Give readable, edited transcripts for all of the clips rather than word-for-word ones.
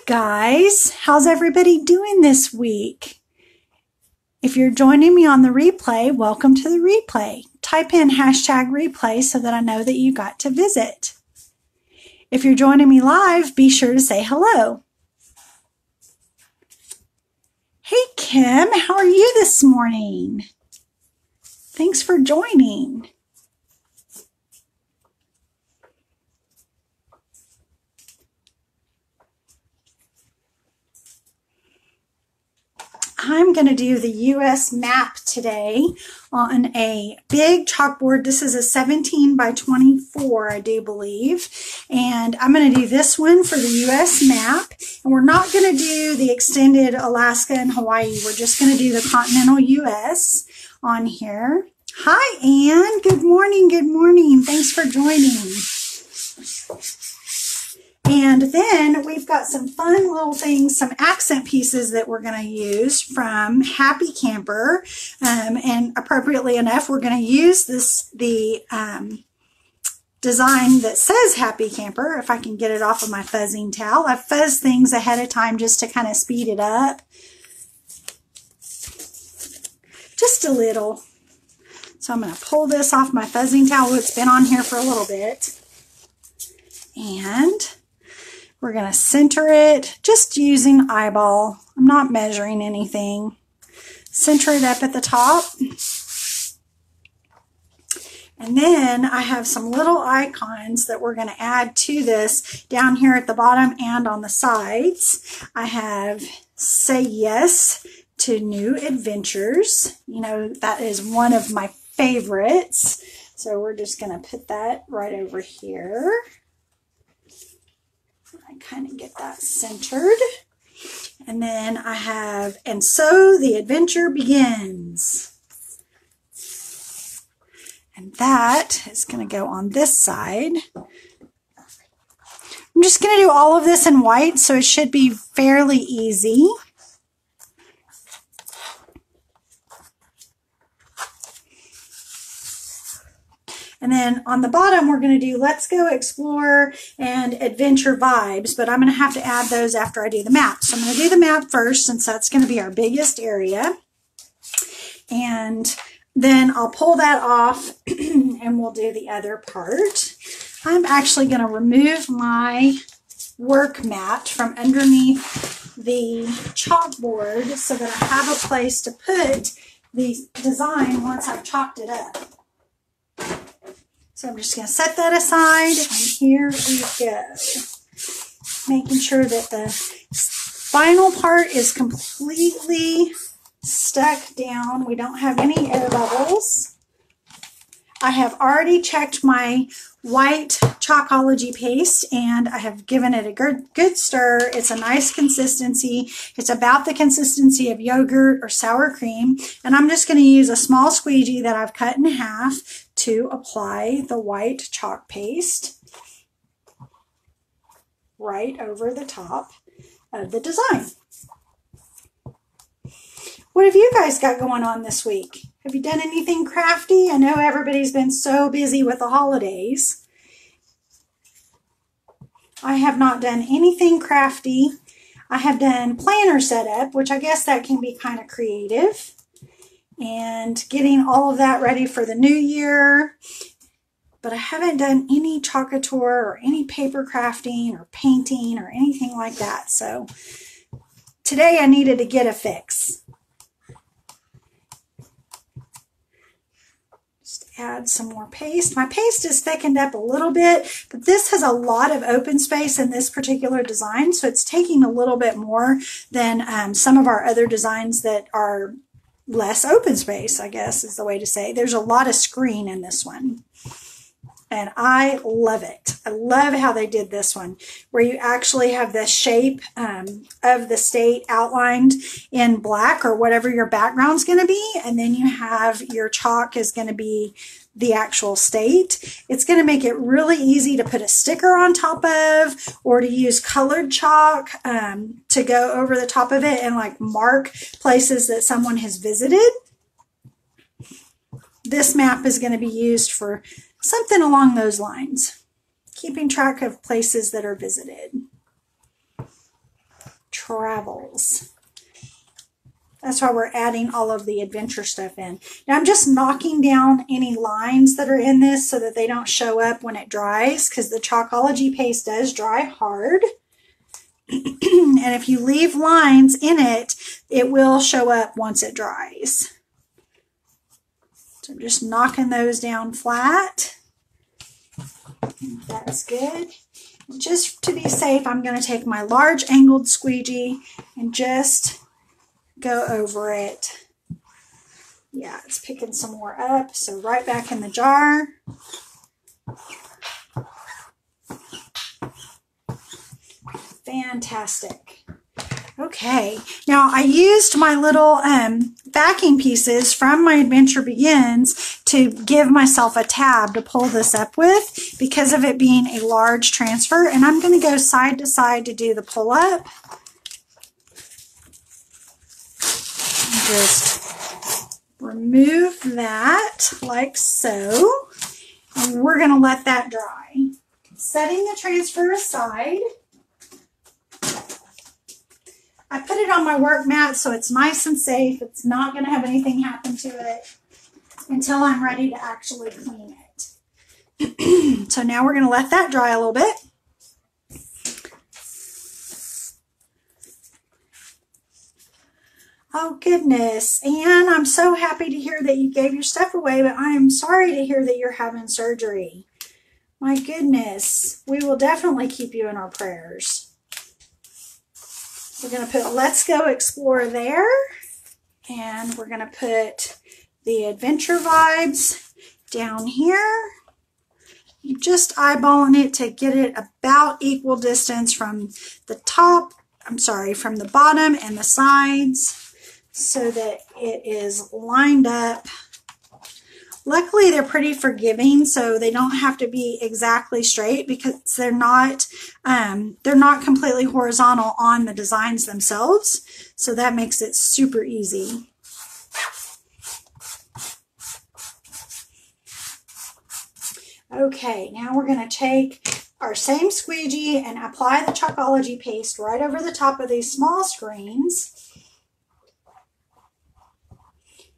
Guys, how's everybody doing this week? If you're joining me on the replay, welcome to the replay. Type in #replay so that I know that you got to visit. If you're joining me live, be sure to say hello. Hey Kim, how are you this morning? Thanks for joining. I'm going to do the US map today on a big chalkboard. This is a 17 by 24, I do believe. And I'm going to do this one for the US map. And we're not going to do the extended Alaska and Hawaii. We're just going to do the continental US on here. Hi, Anne. Good morning. Good morning. Thanks for joining. And then we've got some fun little things, some accent pieces that we're going to use from Happy Camper. And appropriately enough, we're going to use the design that says Happy Camper, if I can get it off of my fuzzing towel. I've fuzzed things ahead of time just to kind of speed it up. Just a little. So I'm going to pull this off my fuzzing towel. It's been on here for a little bit. And we're going to center it just using eyeball. I'm not measuring anything. Center it up at the top. And then I have some little icons that we're going to add to this down here at the bottom and on the sides. I have Say Yes to New Adventures. You know, that is one of my favorites. So we're just going to put that right over here. Kind of get that centered. And then I have, and so the adventure begins. And that is going to go on this side. I'm just going to do all of this in white, so it should be fairly easy. And then on the bottom, we're going to do Let's Go Explore and Adventure Vibes, but I'm going to have to add those after I do the map. So I'm going to do the map first, since that's going to be our biggest area. And then I'll pull that off and we'll do the other part. I'm actually going to remove my work mat from underneath the chalkboard so that I have a place to put the design once I've chalked it up. So I'm just going to set that aside, and here we go. Making sure that the final part is completely stuck down. We don't have any air bubbles. I have already checked my White Chalkology Paste, and I have given it a good stir. It's a nice consistency. It's about the consistency of yogurt or sour cream. And I'm just going to use a small squeegee that I've cut in half to apply the white chalk paste right over the top of the design. What have you guys got going on this week? Have you done anything crafty? I know everybody's been so busy with the holidays. I have not done anything crafty. I have done planner setup, which I guess that can be kind of creative. And getting all of that ready for the new year. But I haven't done any chalkature or any paper crafting or painting or anything like that. So today I needed to get a fix. Just add some more paste. My paste is thickened up a little bit, but this has a lot of open space in this particular design. So it's taking a little bit more than some of our other designs that are less open space, I guess is the way to say. There's a lot of screen in this one. And I love it. I love how they did this one, where you actually have the shape of the state outlined in black or whatever your background's going to be. And then you have your chalk is going to be the actual state. It's going to make it really easy to put a sticker on top of, or to use colored chalk to go over the top of it and like mark places that someone has visited. This map is going to be used for something along those lines, keeping track of places that are visited. travels. That's why we're adding all of the adventure stuff in. Now I'm just knocking down any lines that are in this so that they don't show up when it dries, because the Chalkology paste does dry hard. And if you leave lines in it, it will show up once it dries. So I'm just knocking those down flat. That's good. Just to be safe, I'm going to take my large angled squeegee and just go over it. Yeah, it's picking some more up. So right back in the jar. Fantastic. Okay, now I used my little backing pieces from my Adventure Begins to give myself a tab to pull this up with because of it being a large transfer, and I'm going to go side to side to do the pull up. Just remove that like so, and we're going to let that dry. Setting the transfer aside, I put it on my work mat so it's nice and safe. It's not going to have anything happen to it until I'm ready to actually clean it. So now we're going to let that dry a little bit. Oh goodness, Anne, I'm so happy to hear that you gave your stuff away, but I am sorry to hear that you're having surgery. My goodness, we will definitely keep you in our prayers. We're going to put Let's Go Explore there, and we're going to put the Adventure Vibes down here. You're just eyeballing it to get it about equal distance from the top, from the bottom and the sides so that it is lined up. Luckily, they're pretty forgiving, so they don't have to be exactly straight because they're not completely horizontal on the designs themselves. So that makes it super easy. Okay, now we're going to take our same squeegee and apply the Chalkology paste right over the top of these small screens.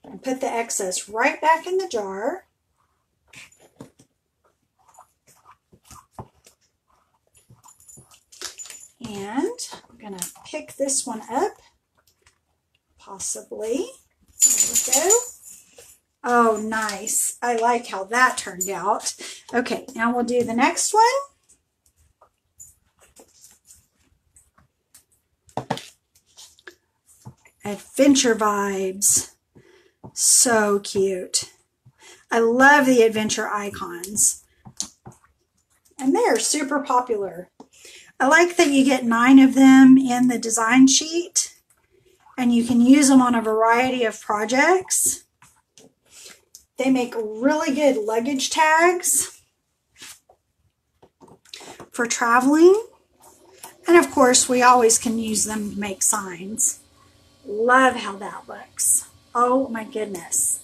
And put the excess right back in the jar. And I'm going to pick this one up, possibly. There we go. Oh, nice. I like how that turned out. Okay, now we'll do the next one. Adventure Vibes. So cute. I love the adventure icons. And they're super popular. I like that you get 9 of them in the design sheet. And you can use them on a variety of projects. They make really good luggage tags for traveling. And of course, we always can use them to make signs. Love how that looks. Oh my goodness.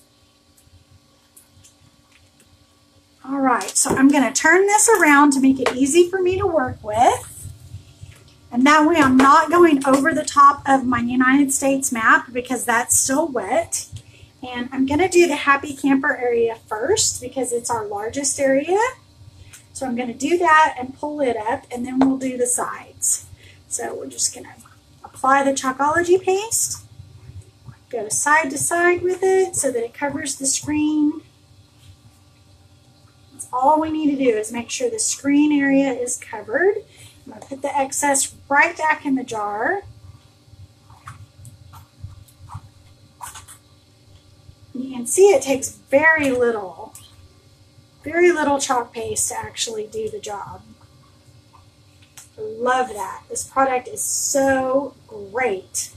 All right, so I'm going to turn this around to make it easy for me to work with. And that way I'm not going over the top of my United States map because that's still wet. And I'm going to do the Happy Camper area first because it's our largest area. So I'm going to do that and pull it up, and then we'll do the sides. So we're just going to apply the Chalkology paste. Go to side with it so that it covers the screen. That's all we need to do is make sure the screen area is covered. I'm going to put the excess right back in the jar. You can see it takes very little chalk paste to actually do the job. I love that. This product is so great.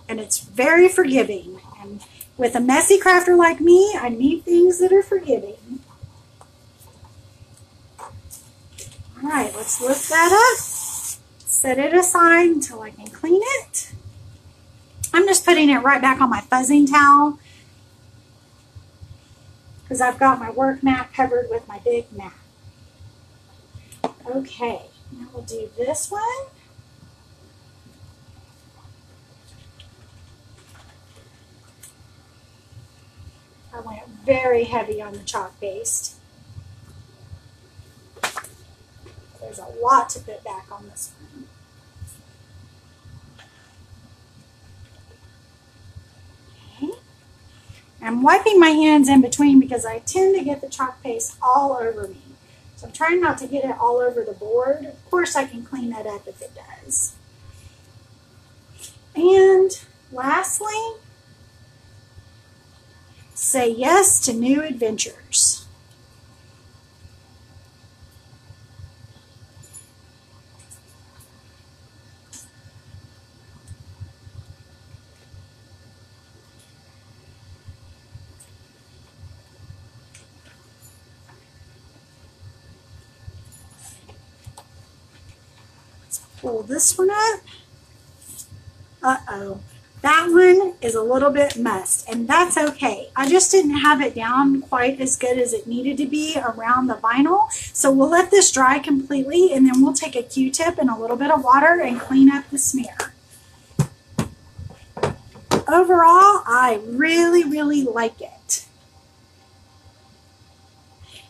And it's very forgiving. And with a messy crafter like me, I need things that are forgiving. All right, let's lift that up. Set it aside until I can clean it. I'm just putting it right back on my fuzzing towel because I've got my work mat covered with my big mat. Okay, now we'll do this one. I went very heavy on the chalk paste. There's a lot to put back on this one. Okay. I'm wiping my hands in between because I tend to get the chalk paste all over me. So I'm trying not to get it all over the board. Of course, I can clean that up if it does. And lastly, say yes to new adventures. Pull this one up. Uh-oh. That one is a little bit mussed, and that's okay. I just didn't have it down quite as good as it needed to be around the vinyl. So we'll let this dry completely, and then we'll take a Q-tip and a little bit of water and clean up the smear. Overall, I really, really like it.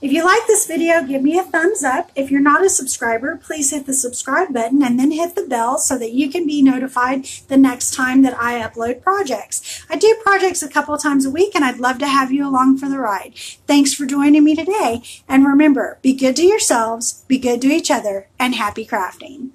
If you like this video, give me a thumbs up. If you're not a subscriber, please hit the subscribe button and then hit the bell so that you can be notified the next time that I upload projects. I do projects a couple of times a week, and I'd love to have you along for the ride. Thanks for joining me today. And remember, be good to yourselves, be good to each other, and happy crafting.